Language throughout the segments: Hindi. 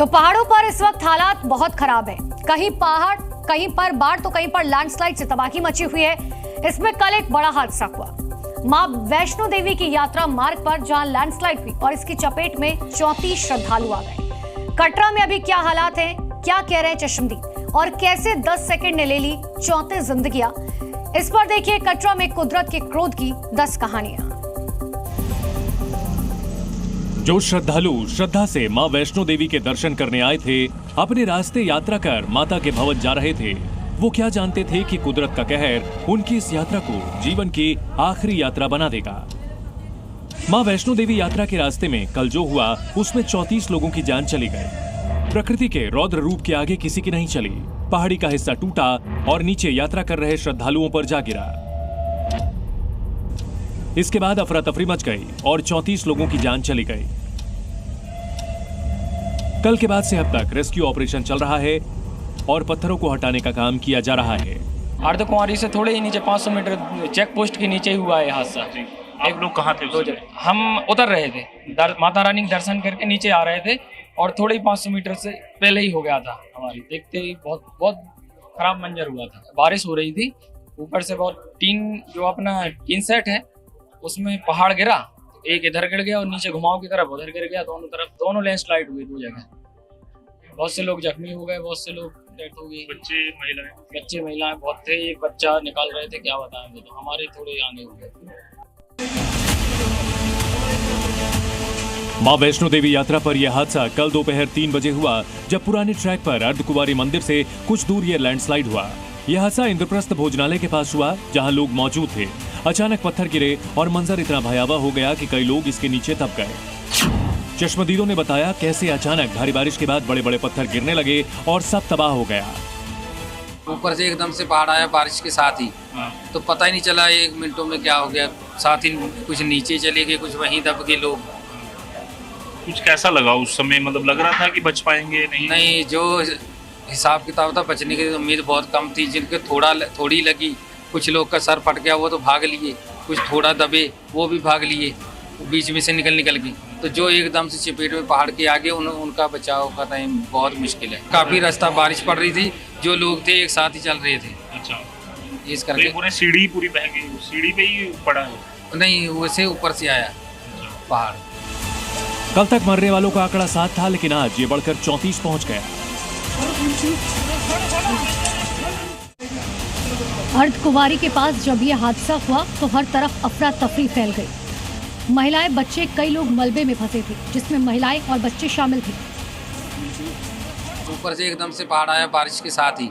तो पहाड़ों पर इस वक्त हालात बहुत खराब है। कहीं पहाड़, कहीं पर बाढ़ तो कहीं पर लैंडस्लाइड से तबाही मची हुई है। इसमें कल एक बड़ा हादसा हुआ। मां वैष्णो देवी की यात्रा मार्ग पर जहां लैंडस्लाइड हुई और इसकी चपेट में 34 श्रद्धालु आ गए। कटरा में अभी क्या हालात हैं, क्या कह रहे हैं चश्मदीद और कैसे 10 सेकंड ने ले ली 34 जिंदगियां, इस पर देखिए कटरा में कुदरत के क्रोध की 10 कहानियां। जो श्रद्धालु श्रद्धा से मां वैष्णो देवी के दर्शन करने आए थे, अपने रास्ते यात्रा कर माता के भवन जा रहे थे, वो क्या जानते थे कि कुदरत का कहर उनकी इस यात्रा को जीवन की आखिरी यात्रा बना देगा। मां वैष्णो देवी यात्रा के रास्ते में कल जो हुआ उसमें 34 लोगों की जान चली गई। प्रकृति के रौद्र रूप के आगे किसी की नहीं चली। पहाड़ी का हिस्सा टूटा और नीचे यात्रा कर रहे श्रद्धालुओं पर जा गिरा। इसके बाद अफरा तफरी मच गई और 34 लोगों की जान चली गई। कल के बाद से अब तक रेस्क्यू ऑपरेशन चल रहा है और पत्थरों को हटाने का काम किया जा रहा है। अर्धकुंवारी से थोड़े ही नीचे 500 मीटर चेक पोस्ट के नीचे ही हुआ है हादसा। आप लोग कहाँ थे? हम उतर रहे थे, माता रानी के दर्शन करके नीचे आ रहे थे और थोड़े ही 500 मीटर से पहले ही हो गया था। हमारी देखते ही बहुत खराब मंजर हुआ था। बारिश हो रही थी, ऊपर से बहुत टीन सेट है उसमें पहाड़ गिरा, एक इधर गिर गया और नीचे घुमाव की तरफ उधर गिर गया। दोनों लैंडस्लाइड हुई, 2 जगह। बहुत से लोग जख्मी हो गए, बहुत से लोग डेथ हो गई। बच्चे महिलाएं बहुत थे। एक बच्चा निकाल रहे थे, क्या बताएं, वो तो हमारे थोड़े आगे हो गए। मां वैष्णो देवी यात्रा पर यह हादसा कल दोपहर 3 बजे हुआ, जब पुराने ट्रैक पर अर्धकुंवारी मंदिर से कुछ दूर यह लैंडस्लाइड हुआ। यह हादसा इंद्रप्रस्थ भोजनालय के पास हुआ, जहां लोग मौजूद थे। अचानक पत्थर गिरे और मंजर इतना भयावह हो गया कि कई लोग इसके नीचे दब गए। चश्मदीदों ने बताया कैसे अचानक भारी बारिश के बाद बड़े बड़े पत्थर गिरने लगे और सब तबाह हो गया। ऊपर से एकदम से पहाड़ आया बारिश के साथ ही, तो पता ही नहीं चला 1 मिनटों में क्या हो गया। साथ ही कुछ नीचे चले गए, कुछ वहीं दब गए लोग। कुछ कैसा लगा उस समय? मतलब लग रहा था कि बच पाएंगे? नहीं, जो हिसाब किताब था बचने की उम्मीद बहुत कम थी। जिनके थोड़ी लगी, कुछ लोग का सर फट गया, वो तो भाग लिए। कुछ थोड़ा दबे, वो भी भाग लिए, बीच में से निकल गई। तो जो एकदम से चपेट में पहाड़ के आगे उनका बचाव का टाइम बहुत मुश्किल है। काफी रास्ता बारिश पड़ रही थी, जो लोग थे एक साथ ही चल रहे थे। अच्छा, इस करके पूरी सीढ़ी पूरी बह गई? सीढ़ी पे ही पड़ा है? नहीं, वैसे ऊपर से आया पहाड़। कल तक मरने वालों का आंकड़ा 7 था, लेकिन आज ये बढ़कर 34 पहुंच गया। अर्धकुंवारी के पास जब यह हादसा हुआ तो हर तरफ अफरा तफरी फैल गई। महिलाएं, बच्चे, कई लोग मलबे में फंसे थे, जिसमें महिलाएं और बच्चे शामिल थे। ऊपर से एकदम से पहाड़ आया बारिश के साथ ही,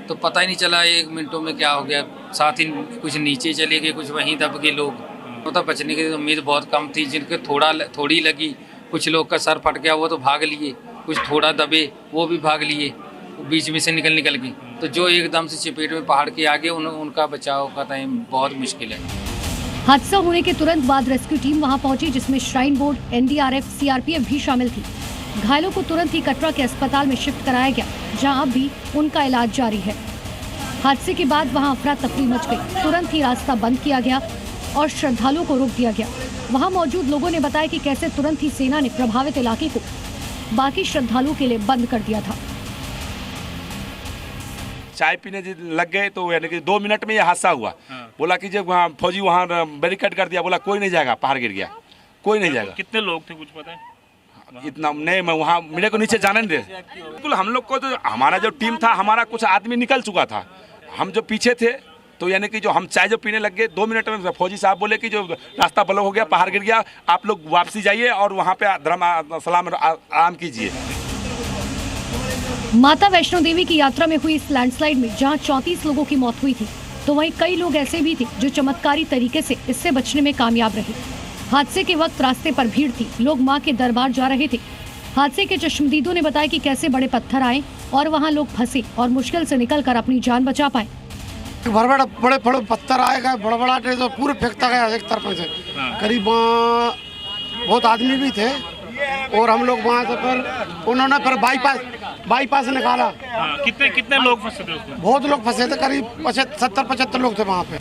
तो पता ही नहीं चला 1 मिनटों में क्या हो गया। साथ ही कुछ नीचे चले गए, कुछ वहीं दब गए लोग। तो बचने की उम्मीद बहुत कम थी। जिनके थोड़ी लगी, कुछ लोग का सर फट गया, वो तो भाग लिए। कुछ थोड़ा दबे, वो भी भाग लिए, बीच में से निकल गई। तो जो एकदम से चपेट में पहाड़ के आगे उनका बचाव का टाइम बहुत मुश्किल है। हादसा होने के तुरंत बाद रेस्क्यू टीम वहां पहुंची, जिसमें श्राइन बोर्ड, एनडीआरएफ, सीआरपीएफ भी शामिल थी। घायलों को तुरंत ही कटरा के अस्पताल में शिफ्ट कराया गया, जहां अब भी उनका इलाज जारी है। हादसे के बाद वहां अफरा तफरी मच गई। तुरंत ही रास्ता बंद किया गया और श्रद्धालुओं को रोक दिया गया। वहां मौजूद लोगों ने बताया कि कैसे तुरंत ही सेना ने प्रभावित इलाके को बाकी श्रद्धालुओं के लिए बंद कर दिया था। चाय पीने लग गए तो यानी कि 2 मिनट में ये हादसा हुआ। बोला कि जब वहाँ फौजी वहाँ बैरिकेड कर दिया, बोला कोई नहीं जाएगा, पहाड़ गिर गया, कोई नहीं जाएगा। कितने लोग थे कुछ पता है? इतना नहीं, मैं वहाँ मेरे को नीचे जाने नहीं दे। बिल्कुल हम लोग को तो हमारा जो टीम था, हमारा कुछ आदमी निकल चुका था। हम जो पीछे थे, तो यानी कि जो हम चाय जो पीने लग गए, 2 मिनट में फौजी साहब बोले कि जो रास्ता ब्लॉक हो गया, पहाड़ गिर गया, आप लोग वापसी जाइए और वहाँ पे सलाम आराम कीजिए। माता वैष्णो देवी की यात्रा में हुई इस लैंडस्लाइड में जहां 34 लोगों की मौत हुई थी, तो वहीं कई लोग ऐसे भी थे जो चमत्कारी तरीके से इससे बचने में कामयाब रहे। हादसे के वक्त रास्ते पर भीड़ थी, लोग मां के दरबार जा रहे थे। हादसे के चश्मदीदों ने बताया कि कैसे बड़े पत्थर आए और वहां लोग फंसे और मुश्किल से निकलकर अपनी जान बचा पाए। बड़े पत्थर आएगा, बड़ा तो पूरे फेंकता गया एक तरफ से। करीब बहुत आदमी भी थे और हम लोग वहाँ से फिर उन्होंने फिर बाईपास निकाला। कितने लोग फंसे थे उसमें? बहुत लोग फंसे थे, करीब 70-75 लोग थे वहाँ पे।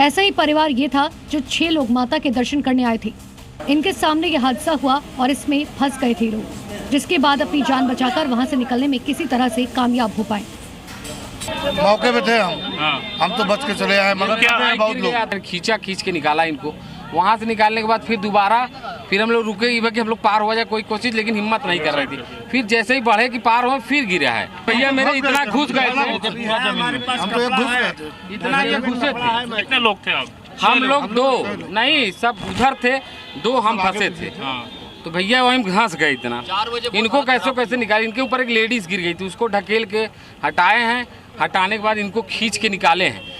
ऐसा ही परिवार ये था जो 6 लोग माता के दर्शन करने आए थे। इनके सामने ये हादसा हुआ और इसमें फंस गए थे लोग। जिसके बाद अपनी जान बचाकर वहां से निकलने में किसी तरह से कामयाब हो पाए। मौके पे थे हम तो बच के चले आए, मगर क्या बहुत लोग खींच के निकाला इनको। वहाँ से निकालने के बाद फिर दोबारा हम लोग रुके कि हम लोग पार हो जाए कोई कोशिश, लेकिन हिम्मत नहीं कर रही थी। फिर जैसे ही बढ़े कि पार हो फिर गिरा है। भैया मेरे इतना घुस गए थे, इतना ये घुसे थे। कितने लोग थे आप? हम लोग 2 नहीं, सब उधर थे, 2 हम फंसे थे। तो भैया वहीं घास गए इतना। इनको कैसे निकाले, इनके ऊपर एक लेडीज गिर गई थी, उसको ढकेल के हटाए हैं। हटाने के बाद इनको खींच के निकाले हैं।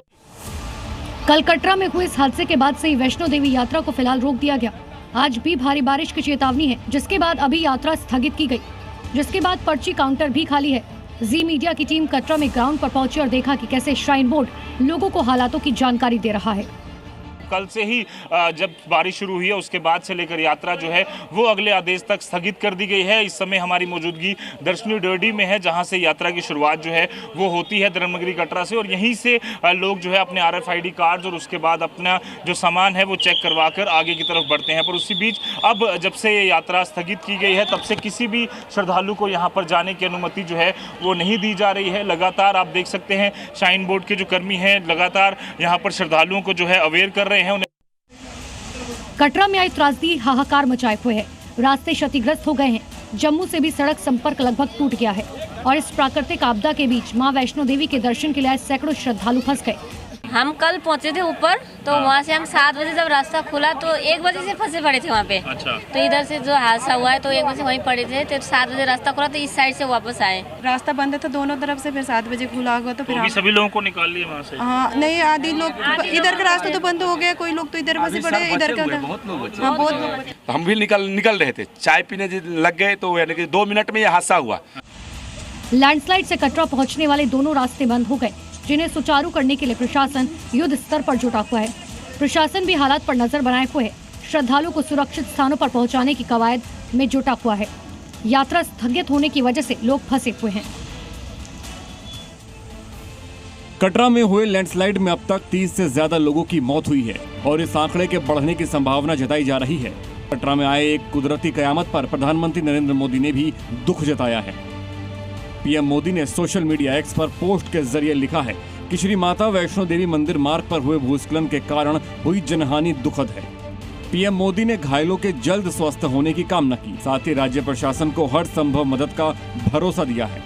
कल कटरा में हुए इस हादसे के बाद से ही वैष्णो देवी यात्रा को फिलहाल रोक दिया गया। आज भी भारी बारिश की चेतावनी है, जिसके बाद अभी यात्रा स्थगित की गई, जिसके बाद पर्ची काउंटर भी खाली है। जी मीडिया की टीम कटरा में ग्राउंड पर पहुंची और देखा कि कैसे श्राइन बोर्ड लोगों को हालातों की जानकारी दे रहा है। कल से ही जब बारिश शुरू हुई है उसके बाद से लेकर यात्रा जो है वो अगले आदेश तक स्थगित कर दी गई है। इस समय हमारी मौजूदगी दर्शनीय डोरडी में है, जहां से यात्रा की शुरुआत जो है वो होती है धर्मगिरी कटरा से, और यहीं से लोग जो है अपने RFID कार्ड और उसके बाद अपना जो सामान है वो चेक करवा कर आगे की तरफ बढ़ते हैं। पर उसी बीच अब जब से ये यात्रा स्थगित की गई है तब से किसी भी श्रद्धालु को यहाँ पर जाने की अनुमति जो है वो नहीं दी जा रही है। लगातार आप देख सकते हैं श्राइन बोर्ड के जो कर्मी हैं लगातार यहाँ पर श्रद्धालुओं को जो है अवेयर कर रहे हैं। कटरा में आई त्रासदी हाहाकार मचाए हुए है, रास्ते क्षतिग्रस्त हो गए हैं। जम्मू से भी सड़क संपर्क लगभग टूट गया है और इस प्राकृतिक आपदा के बीच मां वैष्णो देवी के दर्शन के लिए सैकड़ों श्रद्धालु फंस गए। हम कल पहुंचे थे ऊपर, तो वहाँ से हम 7 बजे जब रास्ता खुला तो 1 बजे से फंसे पड़े थे वहाँ पे। अच्छा। तो इधर से जो हादसा हुआ है तो 1 बजे वहीं पड़े थे, तो 7 बजे रास्ता खुला तो इस साइड से वापस आए। रास्ता बंद था दोनों तरफ से, फिर 7 बजे खुला होगा तो फिर सभी लोगों को निकाल लिया वहाँ से। हाँ नहीं, आधी लोग इधर का रास्ता तो बंद हो गया, कोई लोग तो इधर फंसे पड़े, इधर का बहुत लोग। हम भी निकल रहे थे, चाय पीने लग गए तो यानी कि 2 मिनट में ये हादसा हुआ। लैंडस्लाइड से कटरा पहुंचने वाले दोनों रास्ते बंद हो गए, जिन्हें सुचारू करने के लिए प्रशासन युद्ध स्तर पर जुटा हुआ है। प्रशासन भी हालात पर नजर बनाए हुए है, श्रद्धालुओं को सुरक्षित स्थानों पर पहुंचाने की कवायद में जुटा हुआ है। यात्रा स्थगित होने की वजह से लोग फंसे हुए हैं। कटरा में हुए लैंडस्लाइड में अब तक 30 से ज्यादा लोगों की मौत हुई है और इस आंकड़े के बढ़ने की संभावना जताई जा रही है। कटरा में आए एक कुदरती कयामत पर प्रधानमंत्री नरेंद्र मोदी ने भी दुख जताया है। पीएम मोदी ने सोशल मीडिया एक्स पर पोस्ट के जरिए लिखा है कि श्री माता वैष्णो देवी मंदिर मार्ग पर हुए भूस्खलन के कारण हुई जनहानि दुखद है। पीएम मोदी ने घायलों के जल्द स्वस्थ होने की कामना की, साथ ही राज्य प्रशासन को हर संभव मदद का भरोसा दिया है।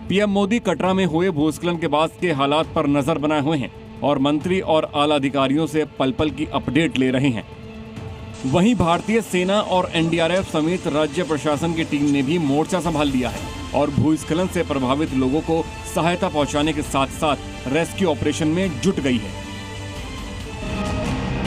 पीएम मोदी कटरा में हुए भूस्खलन के बाद के हालात पर नजर बनाए हुए हैं और मंत्री और आला अधिकारियों से पल पल की अपडेट ले रहे हैं। वहीं भारतीय सेना और एनडीआरएफ समेत राज्य प्रशासन की टीम ने भी मोर्चा संभाल लिया है और भूस्खलन से प्रभावित लोगों को सहायता पहुंचाने के साथ साथ रेस्क्यू ऑपरेशन में जुट गई है।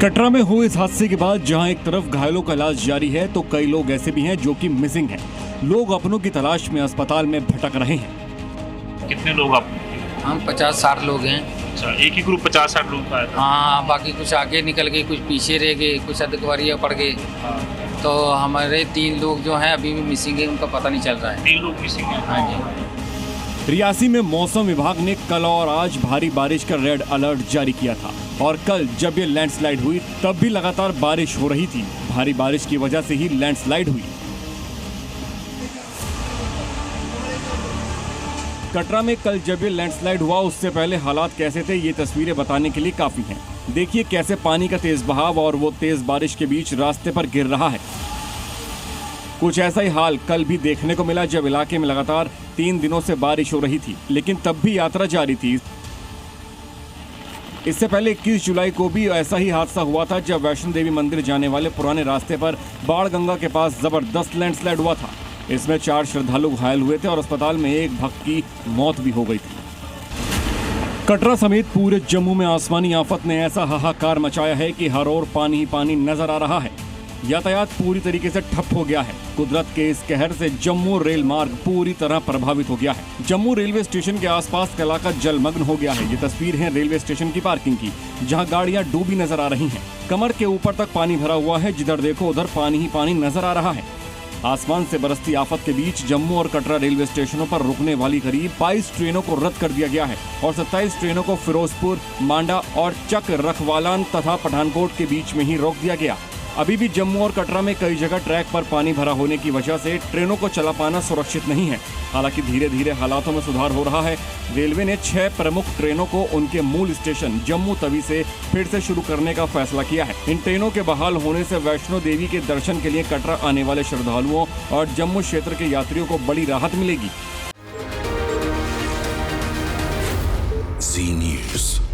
कटरा में हुए इस हादसे के बाद जहां एक तरफ घायलों का इलाज जारी है तो कई लोग ऐसे भी हैं जो कि मिसिंग हैं। लोग अपनों की तलाश में अस्पताल में भटक रहे हैं। कितने लोग आप? हम 50-60 लोग हैं। अच्छा, एक ही ग्रुप 50-60 लोग का है? हाँ, बाकी कुछ आगे निकल गए, कुछ पीछे रह गए, कुछ अधकवरिया पड़ गए। तो हमारे 3 लोग जो हैं अभी भी मिसिंग है, उनका पता नहीं चल रहा है। 3 लोग मिसिंग हैं। हाँ जी। रियासी में मौसम विभाग ने कल और आज भारी बारिश का रेड अलर्ट जारी किया था और कल जब ये लैंडस्लाइड हुई तब भी लगातार बारिश हो रही थी। भारी बारिश की वजह से ही लैंडस्लाइड हुई। कटरा में कल जब ये लैंडस्लाइड हुआ उससे पहले हालात कैसे थे ये तस्वीरें बताने के लिए काफी हैं। देखिए कैसे पानी का तेज बहाव और वो तेज बारिश के बीच रास्ते पर गिर रहा है। कुछ ऐसा ही हाल कल भी देखने को मिला जब इलाके में लगातार 3 दिनों से बारिश हो रही थी, लेकिन तब भी यात्रा जारी थी। इससे पहले 21 जुलाई को भी ऐसा ही हादसा हुआ था जब वैष्णो देवी मंदिर जाने वाले पुराने रास्ते पर बाणगंगा के पास जबरदस्त लैंडस्लाइड हुआ था। इसमें 4 श्रद्धालु घायल हुए थे और अस्पताल में एक भक्त की मौत भी हो गई थी। कटरा समेत पूरे जम्मू में आसमानी आफत ने ऐसा हाहाकार मचाया है कि हर ओर पानी ही पानी नजर आ रहा है। यातायात पूरी तरीके से ठप हो गया है। कुदरत के इस कहर से जम्मू रेल मार्ग पूरी तरह प्रभावित हो गया है। जम्मू रेलवे स्टेशन के आसपास का इलाका जलमग्न हो गया है। ये तस्वीर है रेलवे स्टेशन की पार्किंग की, जहां गाड़ियां डूबी नजर आ रही हैं। कमर के ऊपर तक पानी भरा हुआ है, जिधर देखो उधर पानी ही पानी नजर आ रहा है। आसमान से बरसती आफत के बीच जम्मू और कटरा रेलवे स्टेशनों पर रुकने वाली करीब 22 ट्रेनों को रद्द कर दिया गया है और 27 ट्रेनों को फिरोजपुर, मांडा और चक रखवालान तथा पठानकोट के बीच में ही रोक दिया गया। अभी भी जम्मू और कटरा में कई जगह ट्रैक पर पानी भरा होने की वजह से ट्रेनों को चला पाना सुरक्षित नहीं है। हालांकि धीरे धीरे हालातों में सुधार हो रहा है। रेलवे ने 6 प्रमुख ट्रेनों को उनके मूल स्टेशन जम्मू तवी से फिर से शुरू करने का फैसला किया है। इन ट्रेनों के बहाल होने से वैष्णो देवी के दर्शन के लिए कटरा आने वाले श्रद्धालुओं और जम्मू क्षेत्र के यात्रियों को बड़ी राहत मिलेगी। Zee News।